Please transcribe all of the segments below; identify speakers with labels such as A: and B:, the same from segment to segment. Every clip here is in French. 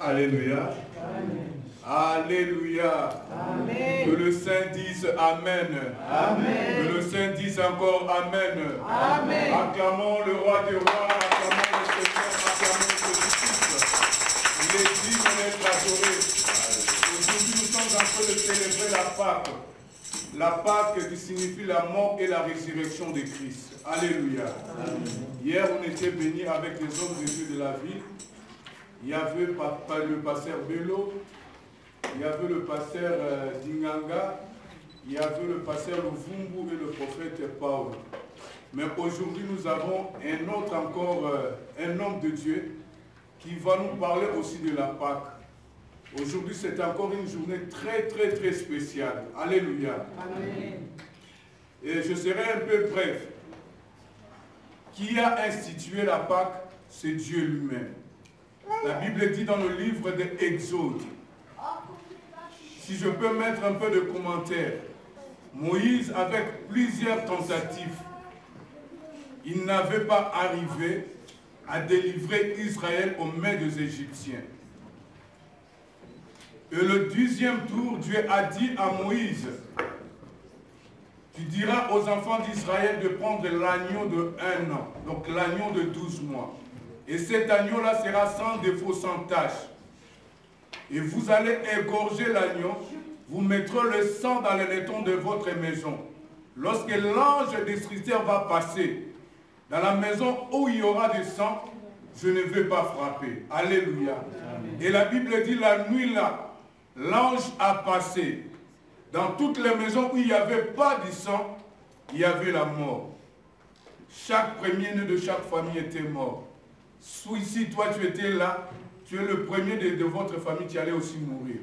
A: Alléluia. Alléluia. Amen. Que le Saint dise Amen. Amen. Que le Saint dise encore Amen. Amen. Acclamons le roi des rois, acclamons le Seigneur, acclamons Jésus-Christ. Il est digne d'être adoré. Aujourd'hui, nous sommes en train de célébrer la Pâque. La Pâque qui signifie la mort et la résurrection de Christ. Alléluia. Amen. Hier, on était bénis avec les hommes de Dieu de la vie. Il y avait le pasteur Bello, il y avait le pasteur Dinganga, il y avait le pasteur Luvumbu et le prophète Paul. Mais aujourd'hui, nous avons un autre encore, un homme de Dieu, qui va nous parler aussi de la Pâque. Aujourd'hui, c'est encore une journée très spéciale. Alléluia. Amen. Et je serai un peu bref. Qui a institué la Pâque? C'est Dieu lui-même. La Bible dit dans le livre de Exode, si je peux mettre un peu de commentaires, Moïse, avec plusieurs tentatives, il n'avait pas arrivé à délivrer Israël aux mains des Égyptiens. Et le deuxième tour, Dieu a dit à Moïse, tu diras aux enfants d'Israël de prendre l'agneau de 1 an, donc l'agneau de 12 mois. Et cet agneau-là sera sans défaut, sans tache. Et vous allez égorger l'agneau, vous mettrez le sang dans les laitons de votre maison. Lorsque l'ange destructeur va passer dans la maison où il y aura du sang, je ne vais pas frapper. Alléluia. Amen. Et la Bible dit, la nuit là, l'ange a passé. Dans toutes les maisons où il n'y avait pas du sang, il y avait la mort. Chaque premier-né de chaque famille était mort. Si toi tu étais là, tu es le premier de votre famille qui allait aussi mourir.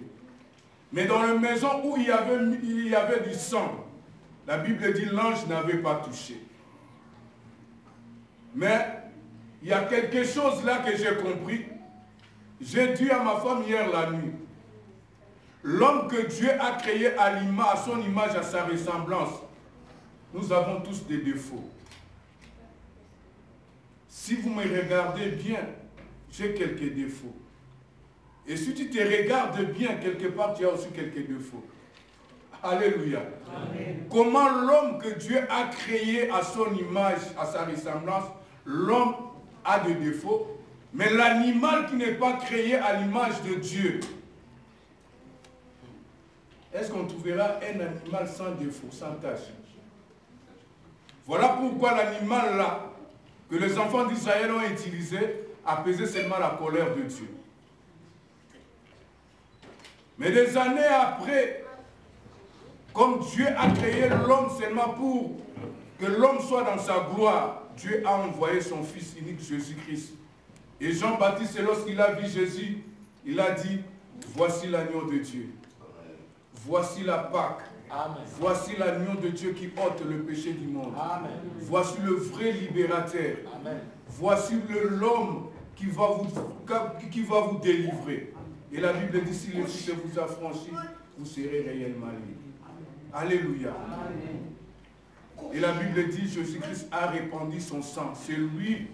A: Mais dans la maison où il y avait du sang, la Bible dit l'ange n'avait pas touché. Mais il y a quelque chose là que j'ai compris. J'ai dit à ma femme hier la nuit, l'homme que Dieu a créé à son image, à sa ressemblance, nous avons tous des défauts. Si vous me regardez bien, j'ai quelques défauts. Et si tu te regardes bien, quelque part, tu as aussi quelques défauts. Alléluia. Amen. Comment l'homme que Dieu a créé à son image, à sa ressemblance, l'homme a des défauts, mais l'animal qui n'est pas créé à l'image de Dieu, est-ce qu'on trouvera un animal sans défaut, sans tache? Voilà pourquoi l'animal là, que les enfants d'Israël ont utilisé, apaiser seulement la colère de Dieu. Mais des années après, comme Dieu a créé l'homme seulement pour que l'homme soit dans sa gloire, Dieu a envoyé son Fils unique Jésus-Christ. Et Jean-Baptiste, lorsqu'il a vu Jésus, il a dit, voici l'agneau de Dieu. Voici la Pâque. Amen. Voici l'agneau de Dieu qui ôte le péché du monde. Amen. Voici le vrai libérateur. Amen. Voici l'homme qui va vous délivrer. Et la Bible dit, si le Fils vous a franchi, vous serez réellement libre. Alléluia. Amen. Et la Bible dit, Jésus-Christ a répandu son sang. C'est lui,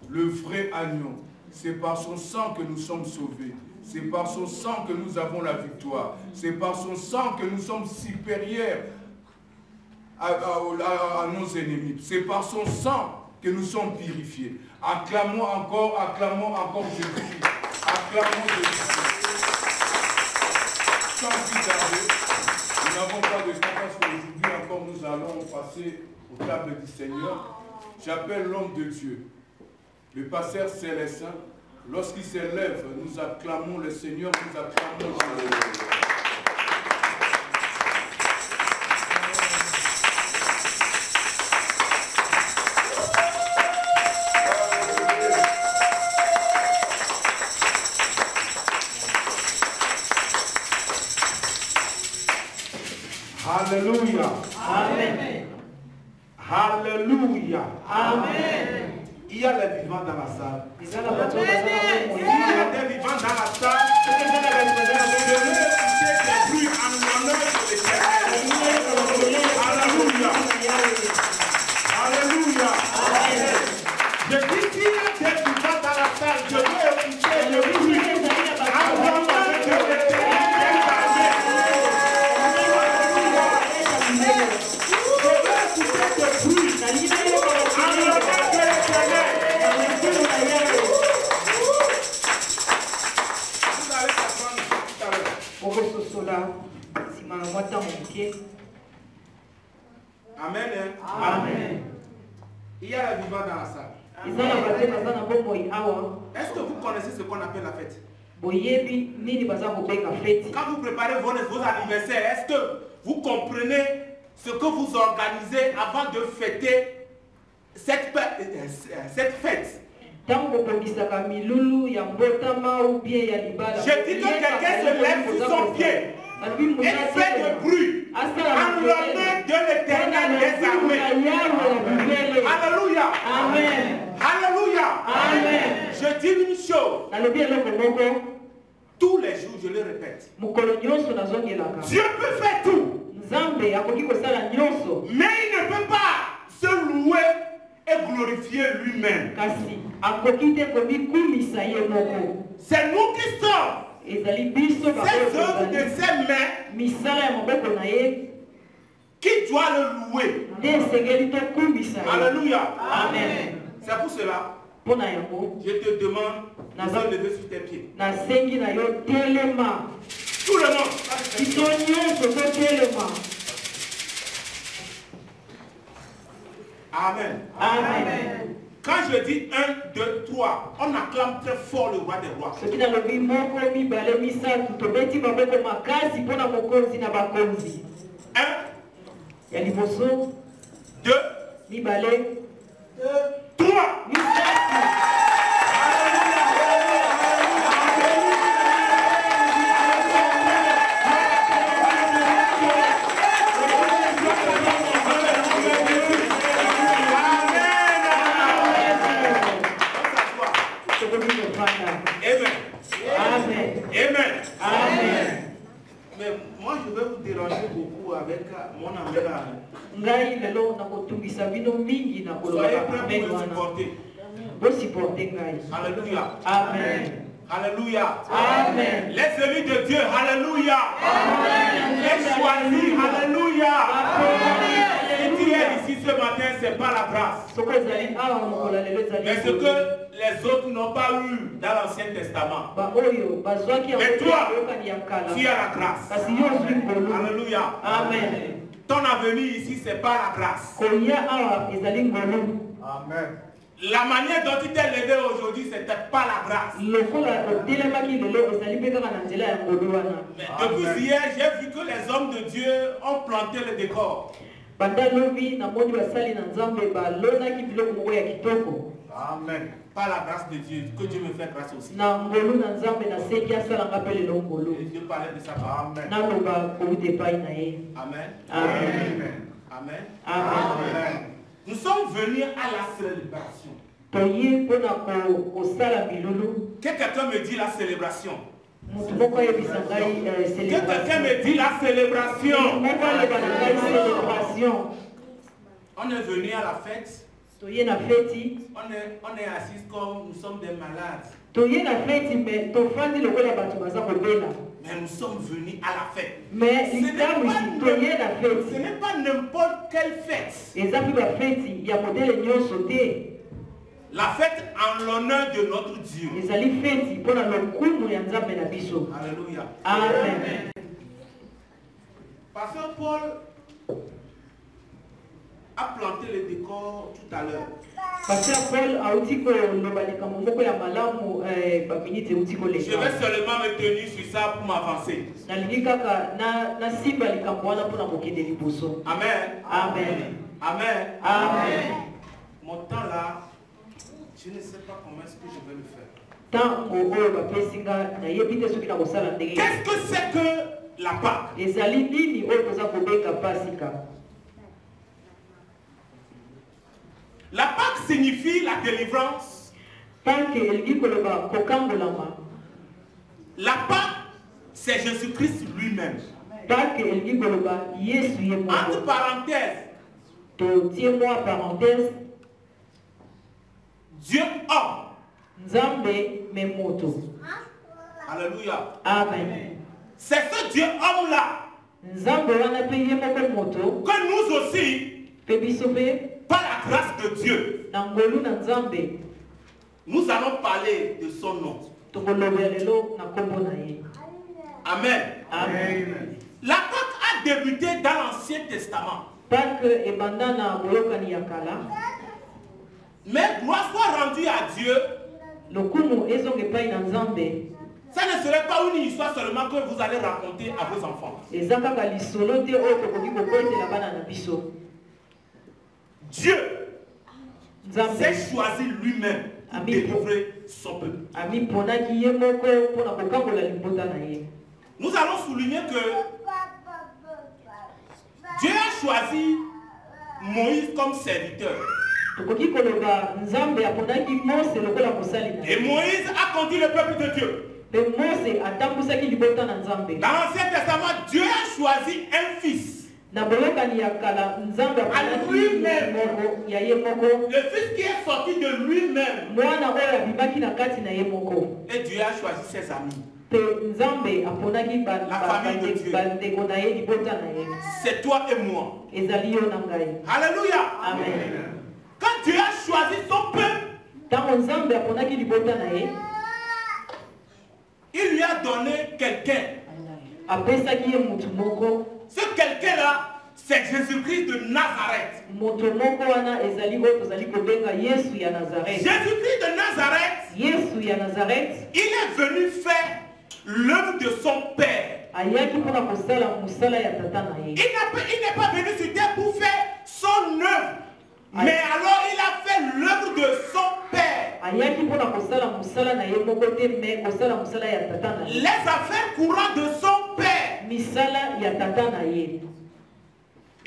A: le vrai agneau. C'est par son sang que nous sommes sauvés. C'est par son sang que nous avons la victoire. C'est par son sang que nous sommes supérieurs à nos ennemis. C'est par son sang que nous sommes purifiés. Acclamons encore Jésus. Acclamons Jésus. Sans plus tarder, nous n'avons pas de temps parce qu'aujourd'hui encore nous allons passer aux tables du Seigneur. J'appelle l'homme de Dieu, le pasteur Célestin. Lorsqu'il s'élève, nous acclamons le Seigneur, nous acclamons Jésus. Alléluia. Amen. Alléluia.
B: Amen.
A: Il y a les vivants dans la salle.
B: Il
A: y a des vivants dans la salle. Je vais écouter des bruits en l'honneur de l'Éternel. Alléluia. Alléluia. Je dis qu'il y a des vivants dans la salle. Je vais écouter des bruits en l'honneur de l'Éternel. Amen.
B: Amen.
A: Il y a la vivant dans la salle. Est-ce que vous connaissez ce qu'on appelle la fête? Quand vous préparez vos anniversaires, est-ce que vous comprenez ce que vous organisez avant de fêter cette fête? Je dis que quelqu'un se lève sur son pied et fait du bruit en l'honneur de l'Éternel des armées. Alléluia.
B: Amen.
A: Alléluia.
B: Amen.
A: Je dis une chose. Tous les jours, je le répète. Dieu peut faire tout. Mais il ne peut pas se louer et glorifier lui-même. C'est nous qui sommes ces œuvres de ses mains qui doit le louer. Alléluia.
B: Amen.
A: C'est pour cela je te demande de se lever sur tes pieds. Tout le monde. Amen.
B: Amen.
A: Quand je dis 1, 2, 3, on acclame très fort le roi des rois. 1, 2, 3. Mais moi je vais vous déranger beaucoup avec mon aménage. Soyez prêts pour me supporter. Alléluia.
B: Amen.
A: Alléluia.
B: Amen.
A: Les élus de Dieu, alléluia. Les choisis, alléluia. Si tu es ici ce matin, ce n'est pas la grâce. Mais ce que les autres n'ont pas eu dans l'Ancien Testament. Mais toi, tu as la grâce. Alléluia.
B: Amen.
A: Ton avenir ici, ce n'est pas la grâce. Amen. La manière dont tu t'es levé aujourd'hui, ce n'était pas la grâce. Mais depuis hier, j'ai vu que les hommes de Dieu ont planté le décor. Amen. Par la grâce de Dieu, que Dieu me fait grâce aussi. Et Dieu parlait de ça. Amen. Amen.
B: Amen.
A: Amen.
B: Amen.
A: Nous sommes venus à la célébration. Que quelqu'un me dit la célébration. Que quelqu'un me dit la célébration. On est venu à la fête. On est assis comme nous sommes des malades. Mais nous sommes venus à la fête. Ce n'est pas n'importe quelle fête. La fête en l'honneur de notre Dieu. Alléluia.
B: Amen.
A: Pasteur Paul a planté le décor tout à l'heure. Je vais seulement me tenir sur ça pour m'avancer. Amen.
B: Amen.
A: Amen.
B: Amen.
A: Mon temps là, je ne sais pas comment est-ce que je vais le faire. Qu'est-ce que c'est que la Pâque? signifie la délivrance. La Pâque, c'est Jésus-Christ lui-même. Entre parenthèses, Dieu homme. Alléluia.
C: Amen.
A: C'est ce Dieu homme-là que nous aussi, par la grâce de Dieu, nous allons parler de son nom. Amen.
C: Amen.
A: La Pâque a débuté dans l'Ancien Testament. Mais gloire soit rendue à Dieu. Ça ne serait pas une histoire seulement que vous allez raconter à vos enfants. Dieu s'est choisi lui-même pour délivrer son peuple. Nous allons souligner que Dieu a choisi Moïse comme serviteur. Et Moïse a conduit le peuple de Dieu. Dans l'Ancien Testament, Dieu a choisi un fils. À lui-même. Le fils qui est sorti de lui-même. Et Dieu a choisi ses amis. La famille de Dieu. C'est toi et moi. Alléluia.
C: Amen.
A: Quand Dieu a choisi son peuple, il lui a donné quelqu'un. Ce quelqu'un-là, c'est Jésus-Christ de Nazareth. Jésus-Christ de Nazareth, il est venu faire l'œuvre de son Père. Il n'est pas venu sur terre pour faire son œuvre. Mais alors il a fait l'œuvre de son Père. Les affaires courantes de son Père.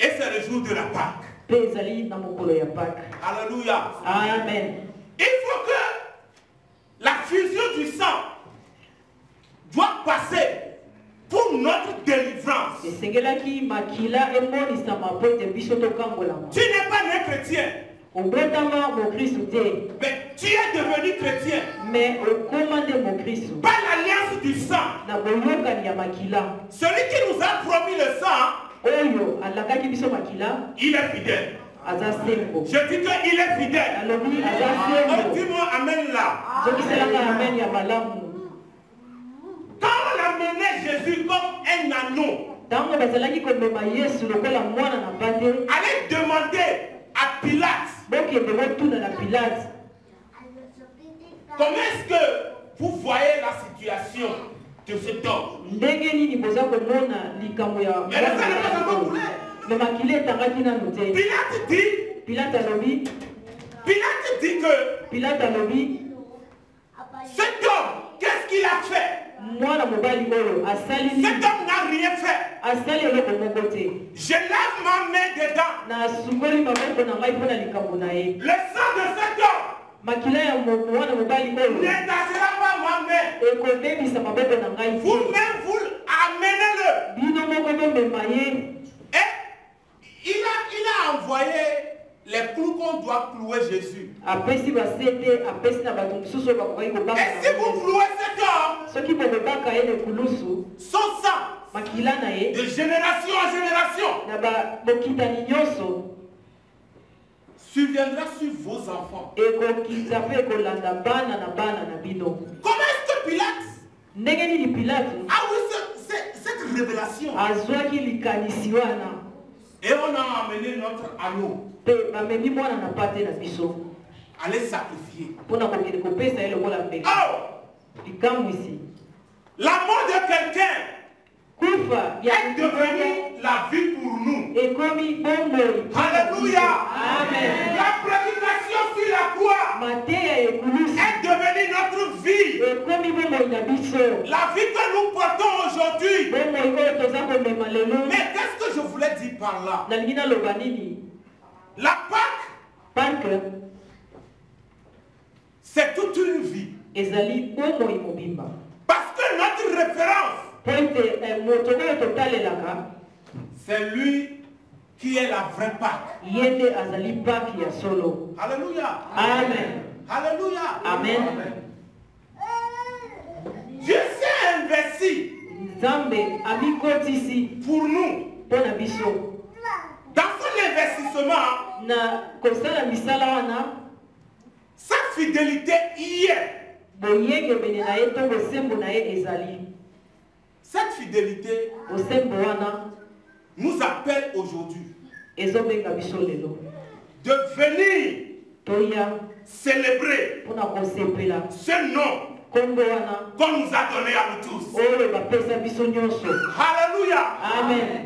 A: Et c'est le jour de la Pâque. Alléluia.
C: Amen.
A: Il faut que la fusion du sang doit passer pour notre délivrance. Tu n'es pas né chrétien. Mais tu es devenu chrétien. Par l'alliance du sang. Celui qui nous a promis le sang, il est fidèle. Je dis qu'il est fidèle. Oh, dis-moi amen là. Quand on a mené Jésus comme un anneau, allez demander à Pilate, comment est-ce que vous voyez la situation de cet homme? Pilate dit que cet homme, qu'est-ce qu'il a fait? Cet homme n'a rien fait. Je lève ma main dedans. Le sang de cet homme n'intéressera pas ma main. Vous-même, vous amenez-le. Et il a envoyé les clous qu'on doit clouer Jésus. Et si vous clouez cet homme, son sang, de génération en génération, surviendra sur vos enfants. Comment est-ce que Pilate a eu cette révélation? Et on a amené notre anneau. Allez sacrifier. Oh! La mort de quelqu'un est devenue la vie pour nous. Alléluia.
C: Amen.
A: La prédication sur la croix est devenue notre vie. La vie que nous portons aujourd'hui. Mais qu'est-ce que je voulais dire par là? La Pâque C'est toute une vie.
C: ezali omo imobimba.
A: Parce que notre référence, c'est lui qui est la vraie Pâque.
C: Yende azali Pâque ya solo.
A: Alléluia.
C: Amen.
A: Alléluia.
C: Amen.
A: Dieu s'est investi
C: Nzambe amikotisi
A: pour nous.
C: pona biso.
A: Dans son investissement,
C: Na kosala misala wana
A: sa fidélité hier.
C: boyenge bene na ye to bosembo na ye ezali.
A: Cette fidélité
C: Bosembo wana
A: nous appelle aujourd'hui
C: ezobenga biso lelo.
A: de venir
C: Toya
A: célébrer
C: pona kosepela
A: ce nom
C: kombo wana
A: qu'on nous a donné à nous tous.
C: oyo bapesa biso nyonso.
A: Alléluia.
C: Amen.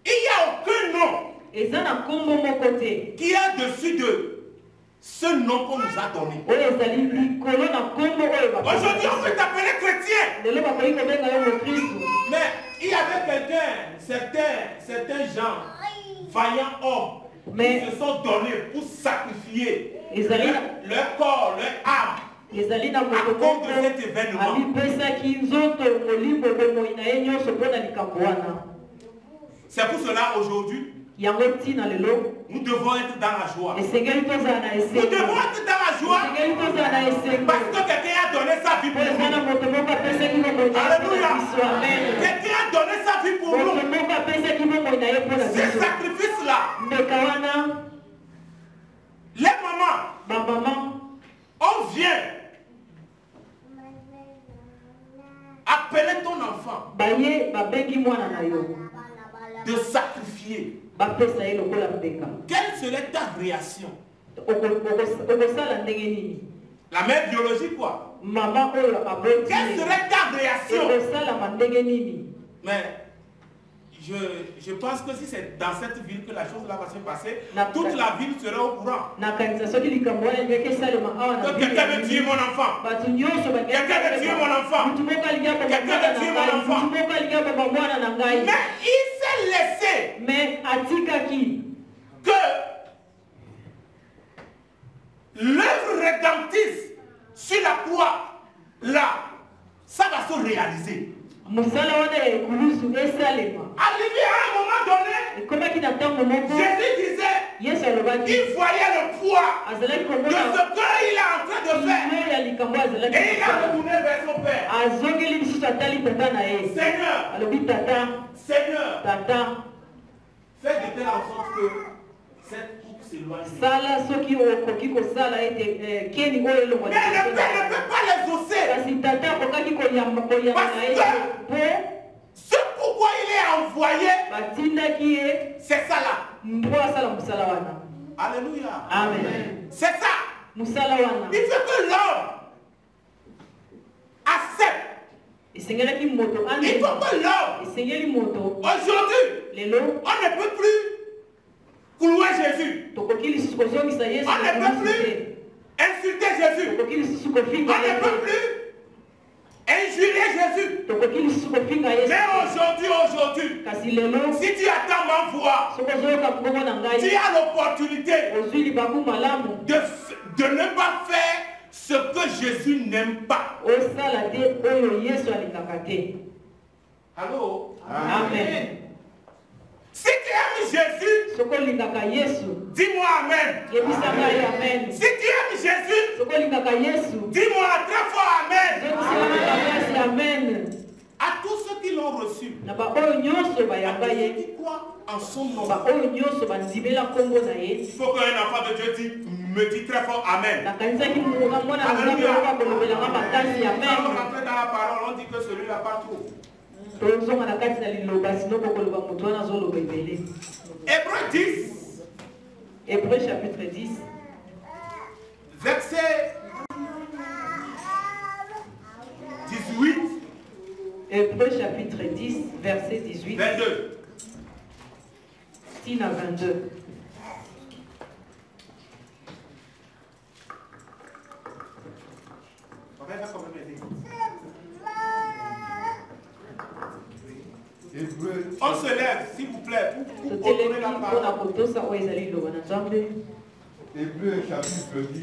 A: Il n'y a aucun nom
C: Eza na kombo moko te
A: qui est dessus de ce nom qu'on nous a donné.
C: oyo ezali likolo na kombo oyo bapesa
A: Aujourd'hui, on
C: biso.
A: peut t'appeler chrétien.
C: Lelo bakoki kobenga yo mokristu.
A: Mais il y avait certains gens, vaillants hommes,
C: Mais-
A: qui se sont donnés pour sacrifier
C: ezali
A: leur corps, leur âme.
C: ezali na
A: À
C: moto
A: cause de cet événement.
C: amipesaki nzoto molimo bomoi na ye nyonso mpona likambo wana.
A: C'est pour cela aujourd'hui,
C: Yango ntina lelo
A: nous devons être dans la joie.
C: esengeli tozala na
A: Nous
C: esengo.
A: devons être dans la joie
C: Esengeli tozala na esengo.
A: parce que quelqu'un a donné sa vie
C: Po
A: pour
C: eza na
A: nous.
C: moto moko apesaki bomoi na ye
A: Alléluia.
C: mpona biso. Amen.
A: Quelqu'un a donné sa vie pour
C: Moto
A: nous.
C: moko apesaki bomoi na ye mpona
A: Ce
C: biso.
A: sacrifice-là,
C: Mbeka wana
A: les mamans,
C: bamama
A: on vient appeler ton enfant
C: baye babengi mwana na yo
A: de sacrifier.
C: bapesa ye lokola mbeka.
A: Quelle serait ta réaction?
C: Okosala ndenge nini?
A: La mère biologique quoi?
C: Mama oyo aboti
A: Quelle serait ta réaction?
C: ekosalama ndenge nini?
A: Mais je pense que si c'est dans cette ville que la chose là va se passer,
C: La-
A: toute la ville serait au courant.
C: Nakanisa soki likambo wana ndenge esalema awa na
A: Que quelqu'un veut tuer mon enfant.
C: bato nyonso
A: Quelqu'un veut tuer mon enfant.
C: mutu moko alingi aboma
A: Quelqu'un
C: mwana
A: veut tuer
C: na
A: mon
C: ngai
A: enfant.
C: mutu moko alingi aboma mwana na ngai
A: Mais il s'est laissé
C: mais atikaki
A: que l'œuvre rédemptrice sur la croix, là, ça va se réaliser.
C: mosala wana ya ekulusu esalema.
A: Arrivé à un moment donné,
C: ekomaki na ntango moko
A: Jésus disait,
C: yesu alobaki
A: il voyait le poids
C: azalaki
A: de
C: komona
A: ce qu'il est en train de faire.
C: kilo ya likambo azalaki
A: Et il a retourné vers son Père.
C: azongeli lisusu atali tata na ye
A: Seigneur,
C: alobi tata
A: Seigneur,
C: tata
A: fais de telle sorte que cette coupe s'éloigne.
C: sala soki okoki kosala ete keni oyo elongwa
A: Mais le Père ne peut pas les osser.
C: kasi tata akokaki koyamba na ye po
A: Ce pourquoi il est envoyé,
C: batindaki ye
A: c'est ça là.
C: mpo asala mosala wana.
A: Alléluia.
C: Amen.
A: C'est ça.
C: Mosala wana
A: Il faut que l'homme accepte.
C: esengelaki moto
A: Il
C: ande
A: faut que l'homme,
C: esengeli moto
A: aujourd'hui,
C: lelo
A: on ne peut plus clouer Jésus.
C: tokoki lisusu kozongisa yesu
A: On ne peut plus insulter Jésus.
C: tokoki lisusu
A: On
C: kofinga
A: ne
C: ye
A: peut
C: te
A: plus injurer Jésus.
C: tokoki lisusu kofinga yesu
A: Mais aujourd'hui,
C: kasi lelo
A: si tu attends ma voix,
C: soki ozoyoka mbongo na
A: tu
C: ngai
A: as l'opportunité
C: ozwi libaku malamu
A: de ne pas faire ce que Jésus n'aime pas.
C: osala te oyo yesu alingaka te.
A: Allô?
C: Amen.
A: Si tu aimes Jésus,
C: Soko olingaka yesu
A: dis-moi Amen.
C: yebisa ngai amen.
A: Si tu aimes Jésus,
C: Soko olingaka yesu
A: dis-moi très fort Amen.
C: zokisela makasi amen.
A: À tous ceux qui l'ont reçu,
C: Na baoyo nyonso
A: à
C: bayamba
A: tous ceux
C: ye
A: qui croient en son nom.
C: baoyo nyonso bandimela nkombo na ye.
A: Il faut qu'un enfant de Dieu me dise très fort Amen.
C: nakanisaki mwana na nzambe oyo akolobelanga makasi
A: Quand on
C: amen.
A: rentre dans la parole, on dit que celui-là pas trop.
C: tozonga na kati na liloba sino kokoloba moto wana azoloba ebele.
A: Hébreu 10,
C: Hébreu chapitre 10
A: verset 18,
C: Hébreu chapitre 10 verset 18
A: 22.
C: Tina 22.
A: On va faire comme le médecin. On se lève, s'il vous plaît, pour
C: totelemi
A: ordonner la
C: mpona
A: parole.
C: kotosa oyo ezali liloba na nzambe.
B: Hébreu chapitre 10,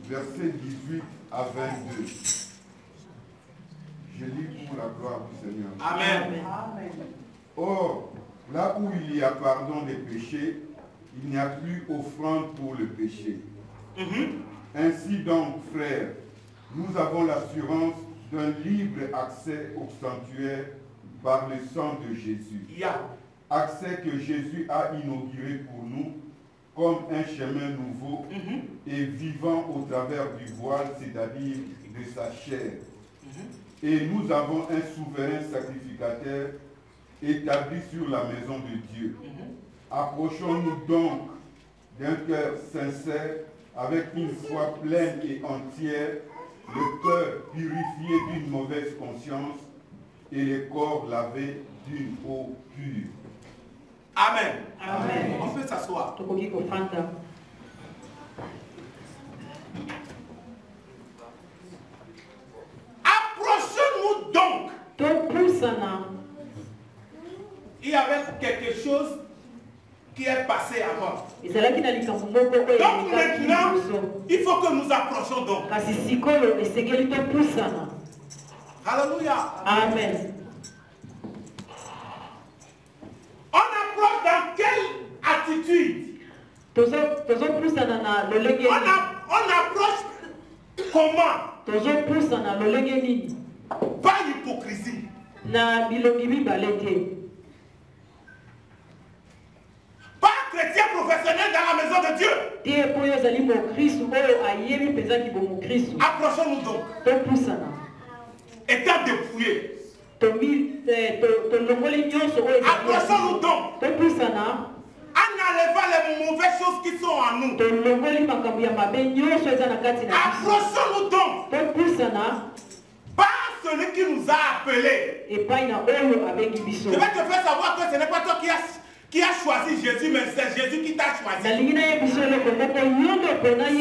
D: versets 18 à 22. Je lis pour la gloire du Seigneur.
A: Amen.
D: Or, là où il y a pardon des péchés, il n'y a plus offrande pour le péché. Ainsi donc, frères, nous avons l'assurance d'un libre accès au sanctuaire par le sang de Jésus. Accès que Jésus a inauguré pour nous comme un chemin nouveau et vivant au travers du voile, c'est-à-dire de sa chair. Et nous avons un souverain sacrificateur établi sur la maison de Dieu. Approchons-nous donc d'un cœur sincère, avec une foi pleine et entière, le cœur purifié d'une mauvaise conscience et les corps lavés d'une eau pure.
A: Amen.
C: Amen.
A: On peut s'asseoir. Approchons-nous donc. Il y avait quelque chose qui est passé avant. Donc maintenant, il faut que nous approchions donc. Alléluia.
C: Amen.
A: On approche dans quelle attitude? On approche comment? Pas hypocrisie. Pas chrétien professionnel dans la maison de Dieu. Approchons-nous donc. Étant dépouillés. Approchons-nous donc. En enlevant les mauvaises choses qui sont en nous. Approchons-nous donc. Pas celui qui nous a appelés. Je vais te faire savoir que ce n'est pas toi qui as choisi Jésus, mais c'est Jésus qui t'a choisi.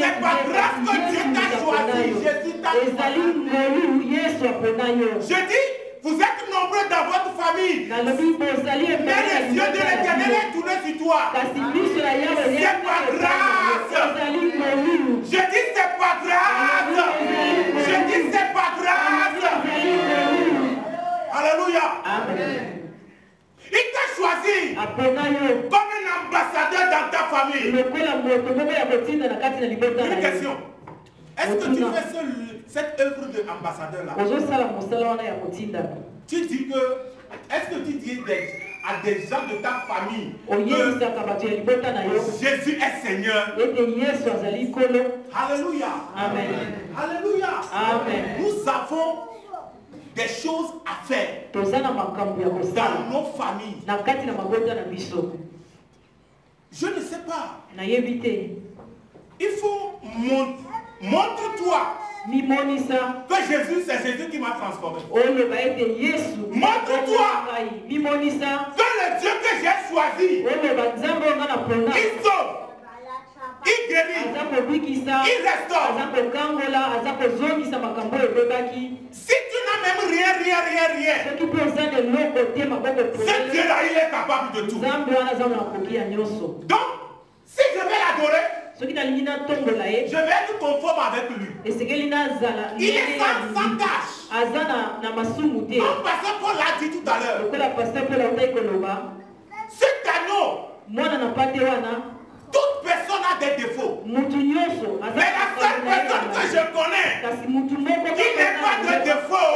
A: C'est pas grâce que Dieu t'a choisi, Jésus t'a choisi. Je dis, vous êtes nombreux dans votre famille, mais les yeux de l'Éternel est tourné sur toi. C'est pas grâce. Je dis, c'est pas grâce. Je dis, c'est pas grâce. Alléluia. Amen. Il t'a choisi comme un ambassadeur dans ta famille. Une question. Est-ce que tu fais cette œuvre d'ambassadeur-là? Tu dis que, est-ce que tu dis à des gens de ta famille que Jésus est Seigneur? Alléluia.
C: Amen.
A: Alléluia.
C: Amen.
A: Nous avons des choses à faire dans nos familles. Je ne sais pas. Il faut montre-toi que Jésus, c'est Jésus qui m'a transformé. Montre-toi que le Dieu que j'ai choisi, il sauve, il guérit, il restaure. Si tu n'as même rien, ce Dieu-là, il est capable de tout. Donc, si je vais l'adorer, je vais être conforme avec lui. Il est sans tâche. Comme Pasteur Paul l'a dit tout à l'heure. Cet agneau, toute personne a des défauts. Mais la seule personne que je connais qui n'est pas de défaut,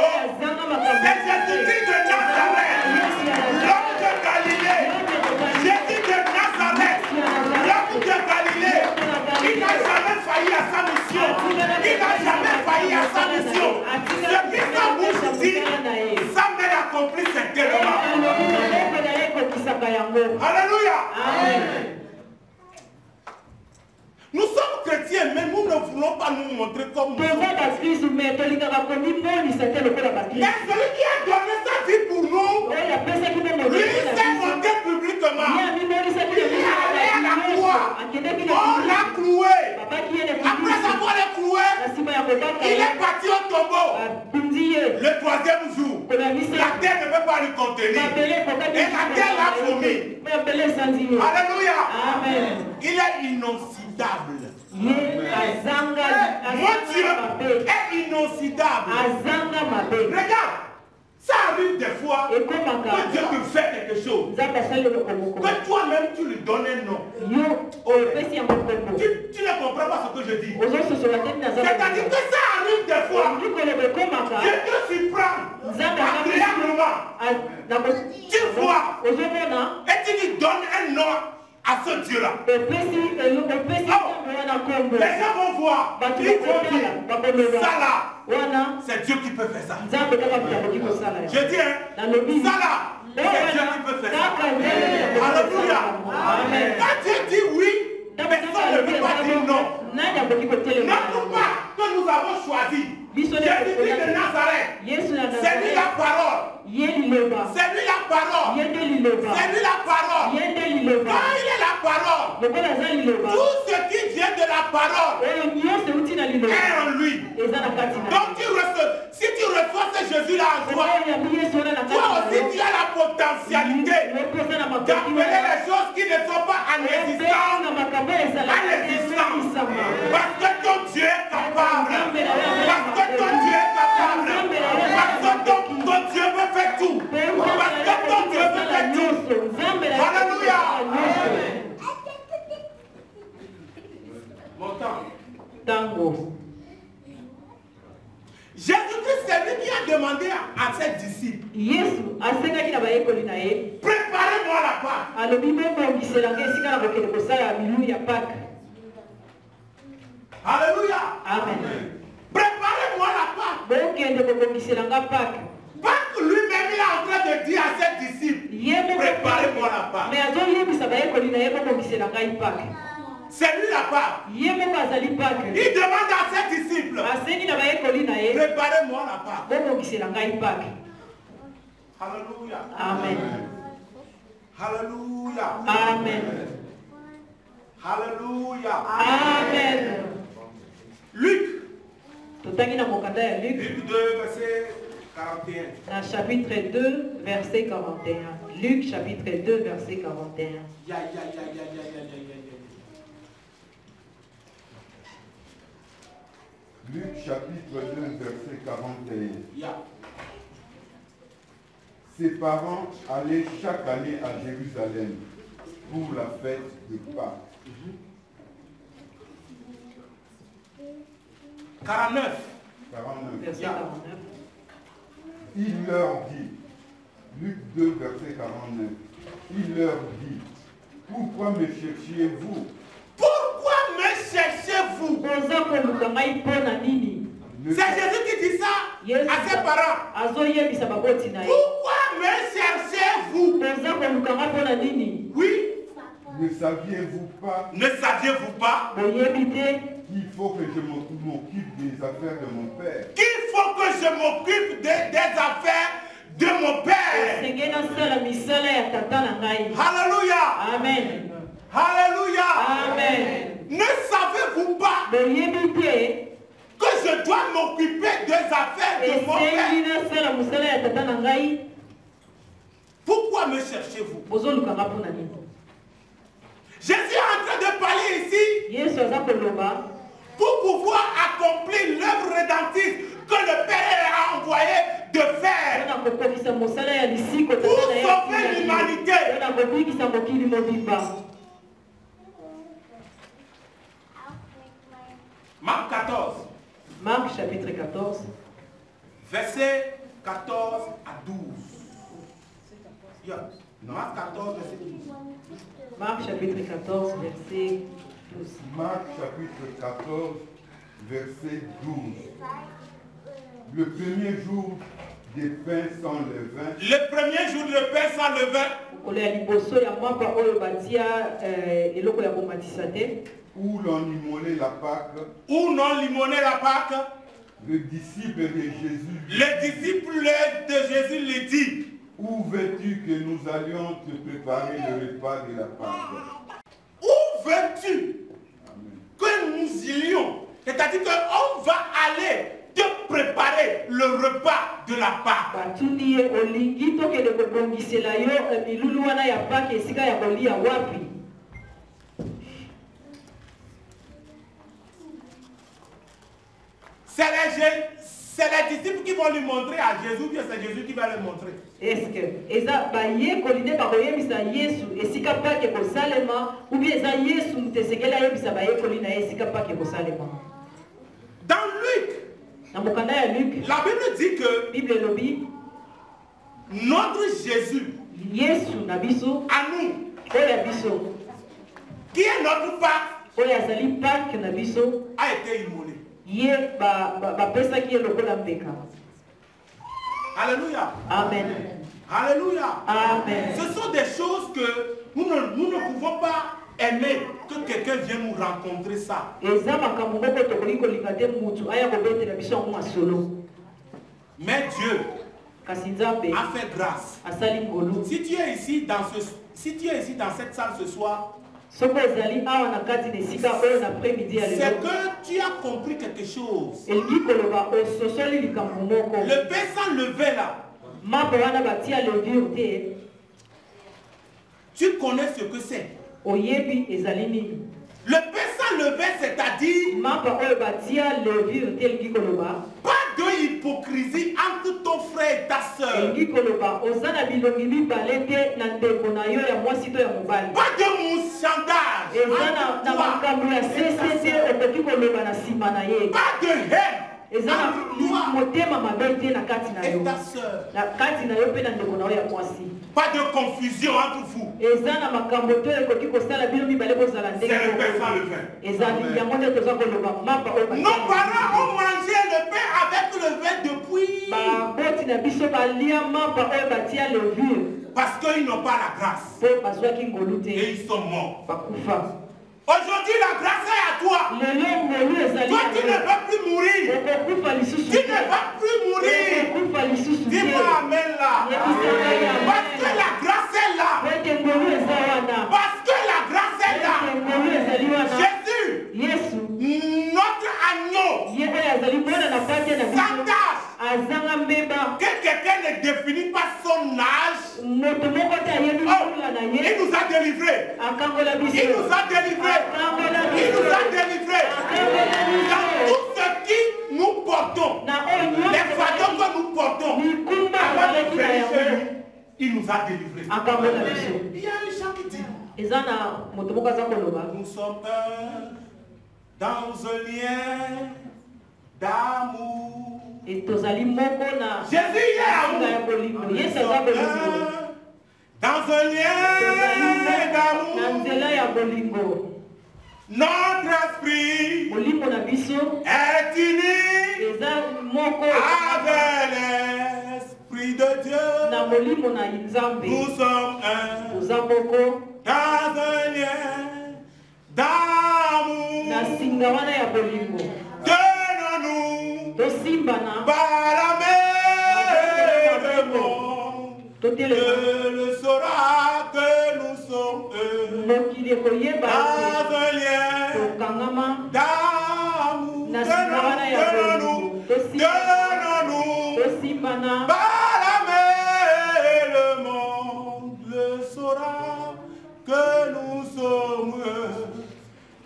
A: c'est Jésus-Christ de Nazareth, l'homme de Galilée. Jésus de Nazareth, l'homme de Galilée. Il n'a jamais failli à sa mission. Il n'a jamais failli à sa mission. Ce qui sa bouche dit, sa mère accomplit certainement. Alléluia. Amen. Nous sommes chrétiens, mais nous ne voulons pas nous montrer comme nous sommes. Mais celui qui a donné sa vie pour nous, lui s'est montré publiquement. Il est allé à la croix. On l'a cloué. Après avoir le cloué, il est parti au tombeau. Le troisième jour, la terre ne peut pas le contenir. Et la terre l'a vomi. Alléluia. Amen. Il est
E: inoxydable.
C: Mon
E: Dieu est inoxydable. Regarde, ça arrive des fois que Dieu te fait quelque chose. Que toi-même tu lui donnes un nom. Tu ne comprends pas ce que je dis. C'est-à-dire que ça arrive des fois. Dieu te surprend agréablement. Tu vois. Et tu lui donnes un nom à ce Dieu-là. Les gens vont voir. Ils vont dire, ça là, c'est Dieu qui peut faire ça. Je dis, hein, ça là, c'est Dieu qui peut faire ça. Alléluia. Quand Dieu dit oui, personne ne peut pas dire non. Notre part que nous avons choisi, Jésus-Christ de Nazareth, c'est lui la parole. C'est lui la parole. C'est lui la parole. Quand il est la parole, tout ce qui vient de la parole est en lui. Donc si tu reçois ce Jésus-là en toi, toi aussi tu as la potentialité d'appeler les choses qui ne sont pas en existence à l'existence. Parce que ton Dieu est capable. Parce que ton Dieu est capable. Parce que ton Dieu peut faire tout. Parce que ton Dieu peut faire tout. Alléluia. Mon temps. Jésus-Christ, c'est lui qui a demandé à ses disciples, préparez-moi la Pâque. Alléluia. Amen. Préparez-moi la Pâque. Pâque lui-même il est en train de dire à ses disciples, préparez-moi la Pâque. C'est lui la Pâque. Il demande à ses disciples, préparez-moi la Pâque. Alléluia.
C: Amen.
E: Alléluia.
C: Amen.
E: Alléluia.
C: Amen.
E: Luc.
C: Luc
E: 2, verset 41.
C: Dans chapitre 2, verset 41. Luc chapitre 2, verset 41.
D: Luc chapitre 2, verset 41. Ses parents allaient chaque année à Jérusalem pour la fête de Pâques.
E: 49.
C: Verset 49.
D: Il leur dit, Luc 2, verset 49, il leur dit, pourquoi me cherchiez-vous?
E: Pourquoi me cherchez-vous? C'est Jésus qui dit ça à ses parents. Pourquoi me cherchez-vous? Oui.
D: Ne saviez-vous pas?
E: Ne saviez-vous pas?
D: Il faut que je m'occupe des affaires de mon père.
E: Qu'il faut que je m'occupe des affaires de mon père. Alléluia.
C: Amen.
E: Alléluia.
C: Amen.
E: Ne savez-vous pas que je dois m'occuper des affaires de mon père? Pourquoi me cherchez-vous? Jésus est en train de parler ici pour pouvoir accomplir l'œuvre rédemptrice que le Père a envoyé de faire pour sauver l'humanité. Marc 14.
C: Marc chapitre 14.
E: Verset 14 à 12. Marc 14, verset 12.
C: Marc chapitre 14, verset 12.
D: Marc chapitre 14, verset 12. Le premier jour des pains sans levain.
E: Le premier jour de pain sans levain.
D: Où l'on immolait la Pâque.
E: Où l'on immolait la Pâque.
D: Le disciple de Jésus.
E: Le disciple de Jésus lui dit.
D: Où veux-tu que nous allions te préparer le repas de la Pâque?
E: Où veux-tu que nous ilions? C'est-à-dire qu'on va aller te préparer le repas de la Pâque. c'est les disciples qui vont lui montrer à Jésus, bien c'est Jésus qui va le montrer.
C: Est-ce que eza baye koline ba koyebisa Yesu esika pake kosalema ou bien eza Yesu mutesekela yebisa baye koline esika pake kosalema?
E: Dans Luc,
C: na mokanda ya Luc,
E: la Bible dit que
C: Bible lobi
E: notre Jésus,
C: Yesu na biso,
E: à nous,
C: oya biso,
E: qui est notre Pâque,
C: oya zali Pâque na biso,
E: a été immolé.
C: Ye ba pesa qui est lokola mbeka.
E: Alléluia.
C: Amen.
E: Alléluia.
C: Amen.
E: Ce sont des choses que nous ne pouvons pas aimer que quelqu'un vienne nous rencontrer ça. Mais Dieu a fait grâce. Si tu es ici dans cette salle ce soir, c'est que tu as compris quelque chose. Le pain sans levain là, tu connais ce que c'est. Le pain sans levain, c'est-à-dire pas de hypocrisie entre ton frère et ta soeur. Pas de moussandage entre toi pas de haine. Pas de confusion entre vous. C'est le pain sans levain. Nos parents ont mangé le pain avec le vin depuis. Parce qu'ils n'ont pas la grâce. Et ils sont morts. Aujourd'hui, la grâce est à toi. Toi, tu ne vas plus mourir. Tu ne vas plus mourir. Dis-moi amen là. Parce que la grâce est là. Parce que la grâce est là. Jésus, notre agneau, sans tâche. Que quelqu'un ne définit pas son âge. Il nous a délivrés. Il nous a délivrés. Il nous a délivrés. Dans tout ce qui nous portons, les fardeaux que nous portons, avant de venir chez nous, il nous a délivrés. Il y a un chant qui dit, nous sommes dans un lien d'amour. Jésus est amour. Nous sommes dans un lien d'amour. Notre esprit est uni avec l'esprit de Dieu. Nous sommes un dans un lien d'amour. Donnons-nous par la mer le monde. Le saura que nous sommes dans un lien d'amour. Donnons-nous par la mer le monde. Le saura que nous sommes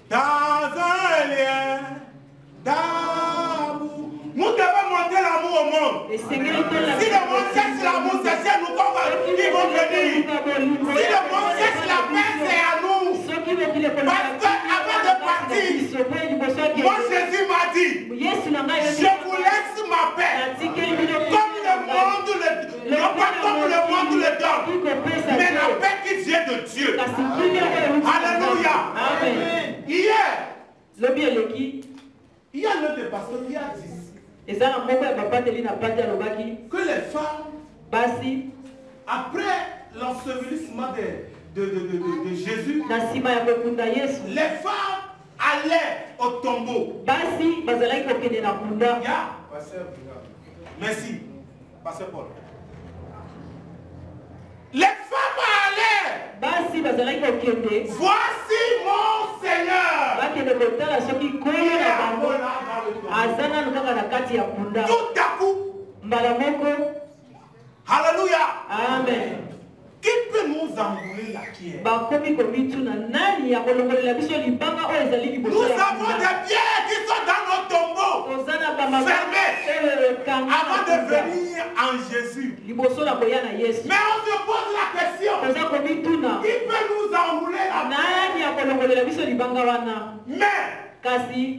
E: dans un lien d'amour. Nous devons montrer l'amour au monde. Si le monde cherche l'amour, c'est chez nous qu'on va, ils vont venir. Si le monde cherche la paix, c'est à nous. Parce qu'avant de partir, moi Jésus m'a dit, je vous laisse ma paix. Comme le monde, non pas comme le monde le donne, mais la paix qui vient de Dieu. Alléluia. Hier, il y a l'un des pasteurs qui a dit que les femmes, après l'ensevelissement de Jésus, les femmes allaient au tombeau. Merci, Pasteur Paul. Les femmes allaient. Voici mon Seigneur. Tout à coup. Alléluia.
C: Amen.
E: Qui peut nous embrouiller la pierre?
C: Nous avons des pierres
E: qui sont dans nos tombeaux. fermé avant de venir en Jésus. Mais on se pose la question, qui peut nous enrouler la mais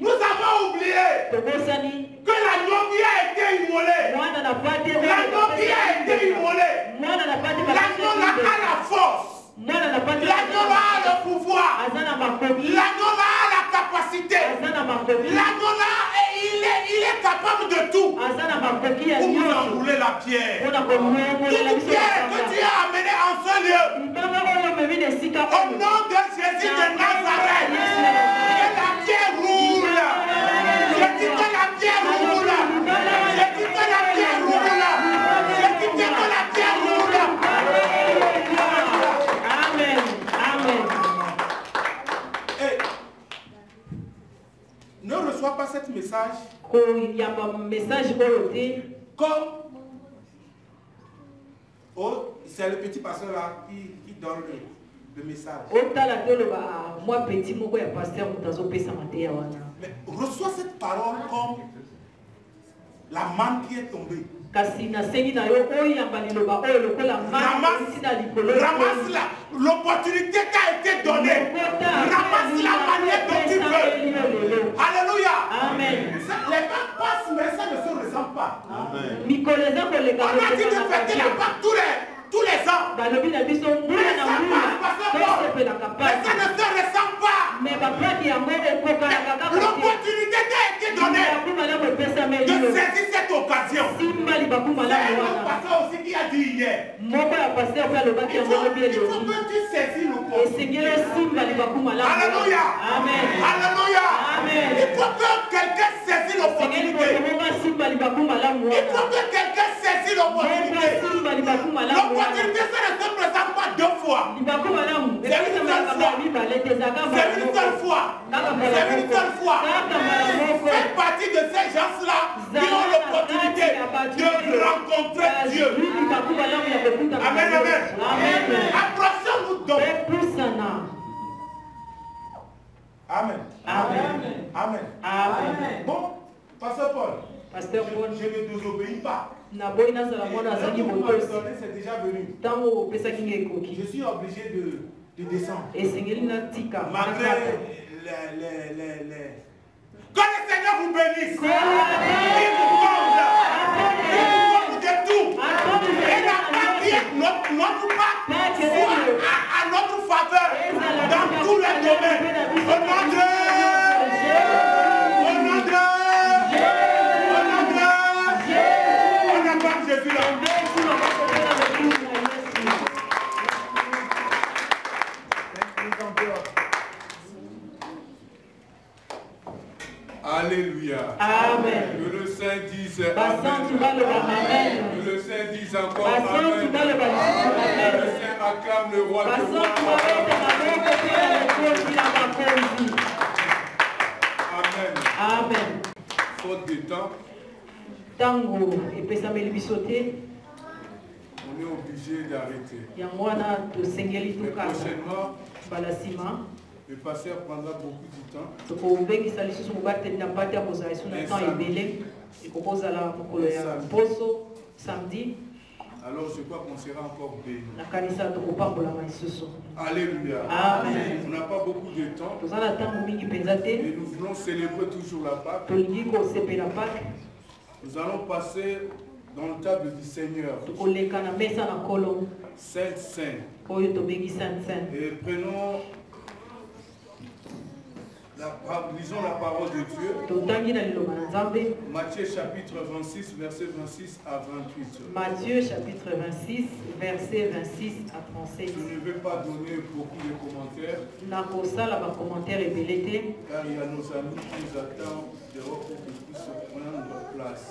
E: nous avons oublié que l'agneau qui a été immolé, l'agneau qui a été immolé, l'agneau a la force, l'agneau a le pouvoir, l'agneau a la capacité, l'agneau il est capable de tout pour vous enrouler la pierre. Toute pierre que tu as amenée en ce lieu, au nom de Jésus de Nazareth, que la pierre roule. Je dis que la pierre roule. Je dis que la pierre roule. Je dis que la pierre roule.
C: Amen. Amen.
E: Et ne reçois pas ce message comme c'est le petit pasteur là qui donne le message. Mais reçois cette parole comme la manne qui est tombée. Ramasse-la. L'opportunité qui a été donnée. Ramasse la manière dont tu veux. Alléluia. Amen. Les Pâques passent, mais ça ne se ressent pas. Amen. On a dit de fêter la Pâque tous les ans. Mais ça ne se ressent pas. L'opportunité qui a été donnée de saisir cette occasion. C'est le pasteur aussi qui a dit hier. Il faut que tu saisisses l'opportunité. Alléluia. Amen. Alléluia. Amen. Il faut que quelqu'un saisisse l'opportunité. Il faut que quelqu'un saisisse l'opportunité. L'opportunité, ça ne se présente pas deux fois. C'est une seule fois. C'est une seule fois. Faites partie de ces gens-là qui ont l'opportunité de rencontrer Dieu. Amen, amen. Approchons-nous donc. Amen. Amen. Amen. Amen. Bon, Pasteur Paul. Je ne désobéis pas. C'est déjà venu. Je suis obligé de descendre. Malgré les... Que le Seigneur vous bénisse. Il vous comble. Il vous comble de tout. Et la part qui est notre part soit à notre faveur dans tous les domaines. Au nom de...
A: Alléluia.
C: Amen.
A: Que le Saint dise Amen. Que le Saint dise encore Amen. Que le Saint acclame le roi de roi. Amen. Amen. Faute de temps, on est obligé d'arrêter. Mais prochainement, le pasteur prendra beaucoup de temps. Alors je crois qu'on sera encore béni. Alléluia. Amen. On n'a pas beaucoup de temps. Et nous voulons célébrer toujours la Pâque. Nous allons passer dans le table du Seigneur. Saint. Et prenons... lisons la parole de Dieu. Matthieu chapitre 26, verset 26 à 28.
C: Matthieu chapitre 26, verset 26 à 37.
A: Je ne vais pas donner beaucoup de commentaires. Car il y a nos amis qui nous attendent dehors pour qu'ils puissent prendre place.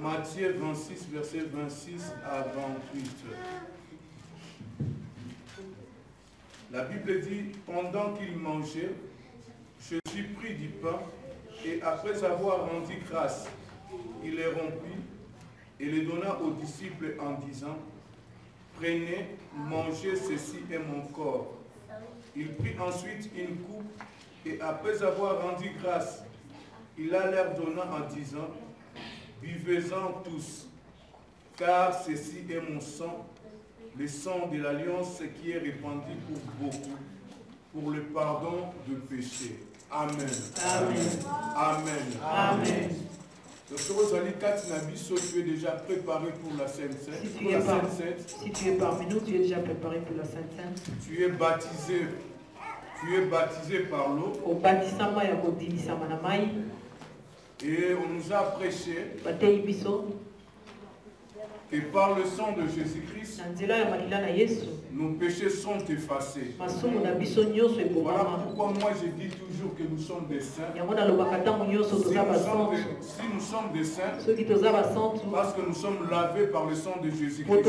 A: Matthieu 26, verset 26 à 28. La Bible dit, pendant qu'il mangeait, Jésus prit du pain et après avoir rendu grâce, il les rompit et les donna aux disciples en disant, prenez, mangez, ceci est mon corps. Il prit ensuite une coupe et après avoir rendu grâce, il la leur donna en disant, buvez-en tous, car ceci est mon sang, le sang de l'alliance qui est répandu pour beaucoup, pour le pardon de péché. Amen.
C: Amen.
A: Amen.
C: Amen.
A: Donc, tu es déjà préparé pour la Sainte Seine.
C: Si tu es parmi nous, tu es déjà préparé pour la Sainte Seine.
A: Tu es baptisé par l'eau. Et on nous a prêché que par le sang de Jésus-Christ, nos péchés sont effacés. Voilà pourquoi moi je dis toujours que nous sommes des saints. Si nous sommes des saints, parce que nous sommes lavés par le sang de Jésus-Christ.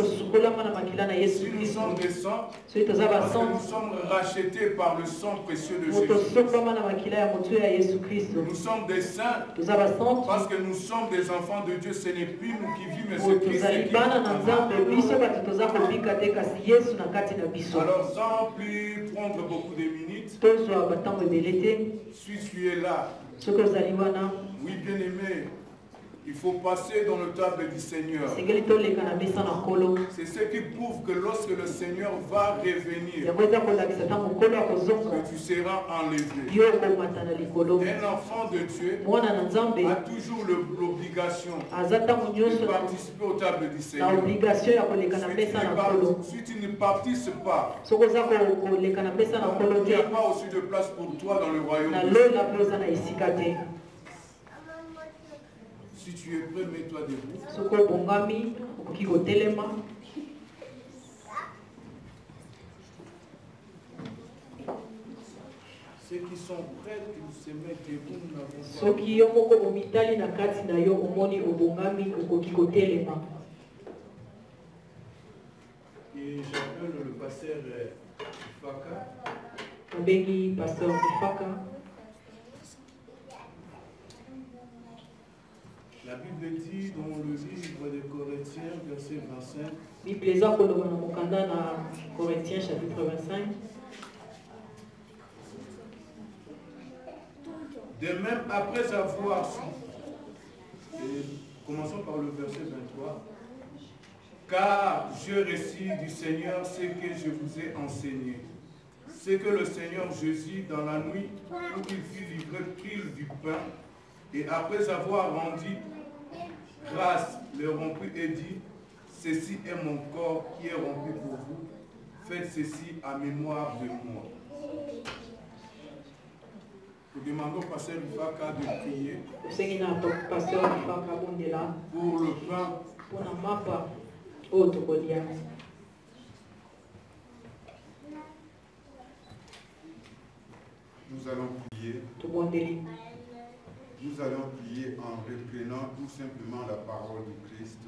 A: Si nous sommes des saints, parce que nous sommes rachetés par le sang précieux de Jésus-Christ. Nous sommes des saints parce que nous sommes des enfants de Dieu. Ce n'est plus nous qui vivons, mais c'est Christ qui vit. Alors sans plus prendre beaucoup de minutes, si tu es là, oui bien aimé, il faut passer dans le table du Seigneur. C'est ce qui prouve que lorsque le Seigneur va revenir, que tu seras enlevé. Un enfant de Dieu a toujours l'obligation de participer au table du Seigneur. Si tu ne participes pas, il n'y a pas aussi de place pour toi dans le royaume de Dieu. Si tu es prêt, mets-toi debout. Ceux qui sont prêts, ils se mettent debout. Et j'appelle le pasteur Faka. La Bible dit dans le livre des Corinthiens, verset 25. De même, après avoir su, commençons par le verset 23, car je récite du Seigneur ce que je vous ai enseigné. C'est que le Seigneur Jésus, dans la nuit où il fut livré, prit du pain, et après avoir rendu grâce, le rompit et dit, ceci est mon corps qui est rompu pour vous, faites ceci à mémoire de moi. Nous demandons au pasteur Ifaka de prier pour le pain.
D: Nous allons prier. Nous allons prier en reprenant tout simplement la parole du Christ.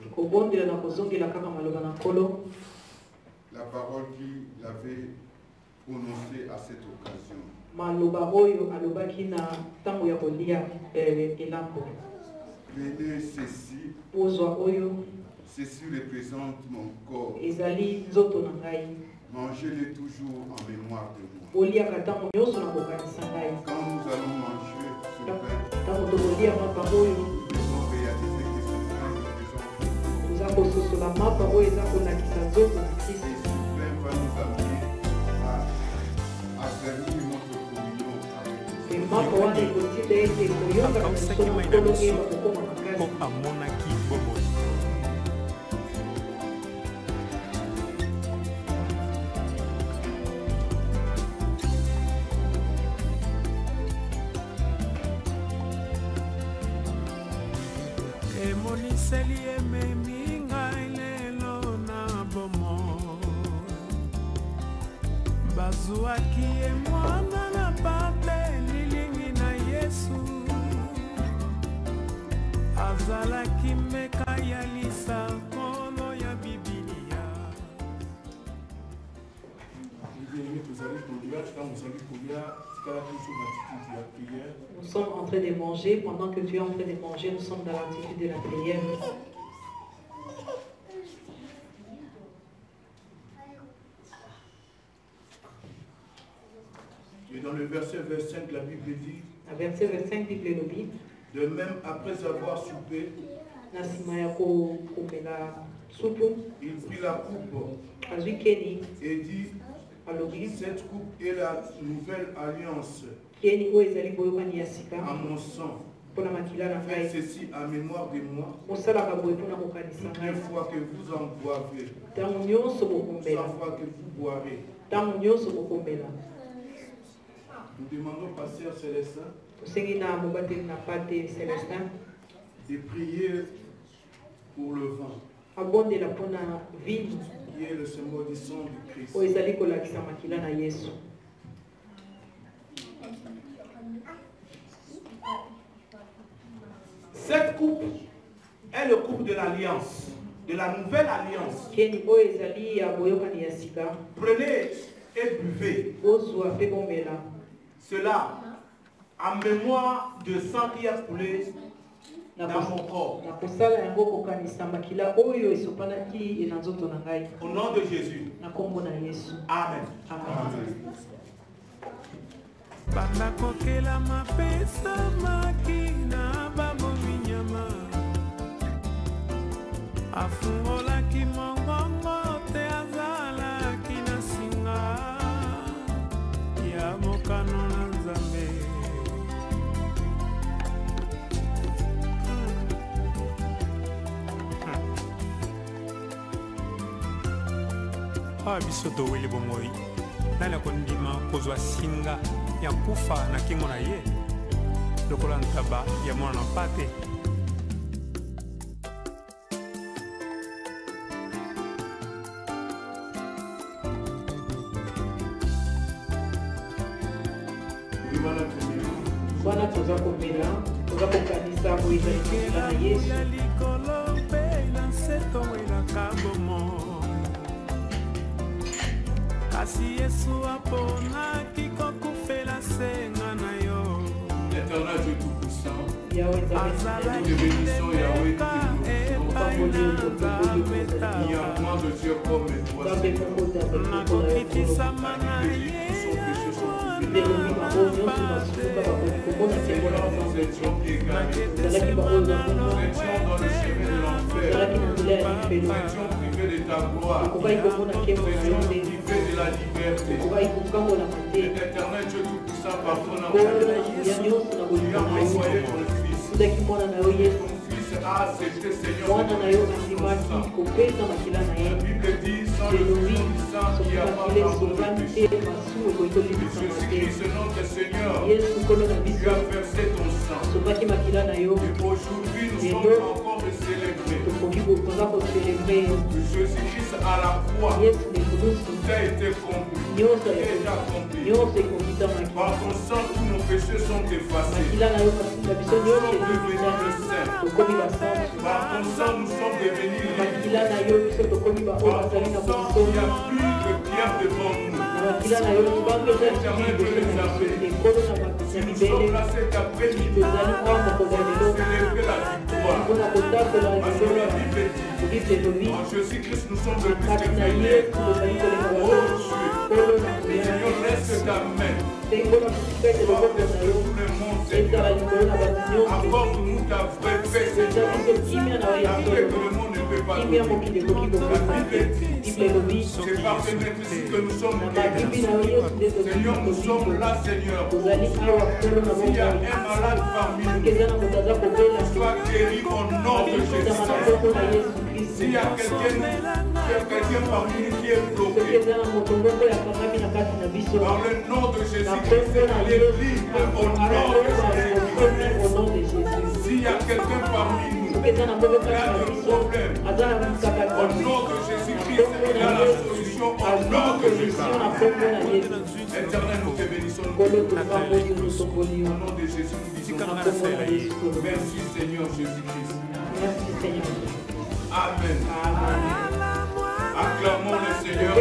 D: La parole qu'il avait prononcée à cette occasion. Prenez ceci. Ceci représente mon corps. Mangez-le toujours en mémoire de moi. Quand nous allons manger ce pain, nous devons réaliser que ce pain représente et ce pain va nous amener à servir notre communion avec Dieu.
C: Nous sommes en train de manger. Pendant que tu es en train de manger, nous sommes dans l'attitude de la prière.
A: Et dans le verset 25, la Bible dit,
C: verset 25, Bible lobi.
A: De même, après avoir soupé, il prit la coupe et dit, cette coupe est la nouvelle alliance à mon sang. Faites ceci à mémoire de moi. Toutes les fois que vous en boivez, chaque fois que vous boirez. Nous demandons au pasteur Célestin de prier pour le vin, qui est le symbole du sang du Christ. Cette coupe est le coupe de l'alliance, de la nouvelle alliance. Prenez et buvez cela en mémoire de sang qui a coulé dans mon corps. Au nom de Jésus. Amen.
F: Afungolaki mongongo te azalaki na singa ya mokano na Nzambe. Awa biso toweli bomoi nani akondima kozwa singa ya kufa na kingo na ye lokola ntaba ya mwana na pate.
C: Bwana tuza komela, tuza kokanisa boyeza na Yesu.
F: Kasi Yesu aponaki kokufela senga na yo.
A: L'éternel Dieu tout-puissant,
F: Azala
A: nous te bénissons, Yahweh,
F: il
A: y a point de Dieu comme toi.
F: nakokikisama na ye.
A: Nous étions égarés, nous étions dans le chemin de l'enfer, nous étions privés de ta gloire, nous étions privés de la liberté. L'éternel Dieu tout-puissant, par ton amour, tu as envoyé ton Fils. Ton Fils a accepté, Seigneur, la Bible dit, sans le sang, il n'y a pas pardon de péché. Jésus-Christ, notre Seigneur, tu as versé ton sang. Et aujourd'hui, nous sommes encore célébrés. Jésus-Christ à la croix, tout a été accompli. Déjà accompli. Par ton sang, tous nos péchés sont effacés. Nous sommes devenus saints. Par ton sang, nous sommes devenus libres. Par ton sang, il n'y a plus de pierre devant nous. L'éternel peut les appeler. Si nous sommes là cet après-midi, célébrer la victoire. Parce que la Bible dit, en Jésus-Christ, nous sommes le plus éveillés. Oh Dieu, Seigneur, laisse ta main. Accorde-nous tout le monde, Seigneur. Accorde-nous ta vraie paix, Seigneur. La paix que le monde ne peut pas donner. La Bible dit, c'est par tes mains que nous sommes guéris. Seigneur, nous sommes là, Seigneur. S'il y a un malade parmi nous, sois guéri au nom de Jésus. S'il y a quelqu'un parmi nous qui est bloqué, par le nom de Jésus-Christ, il est libre au nom de Jésus. S'il y a quelqu'un parmi nous qui a des problèmes, au nom de Jésus-Christ, il a la solution au nom de Jésus. Éternel, nous te bénissons. Au nom de Jésus, nous disons merci Seigneur Jésus-Christ.
C: Merci Seigneur.
A: Amen. Acclamons le Seigneur.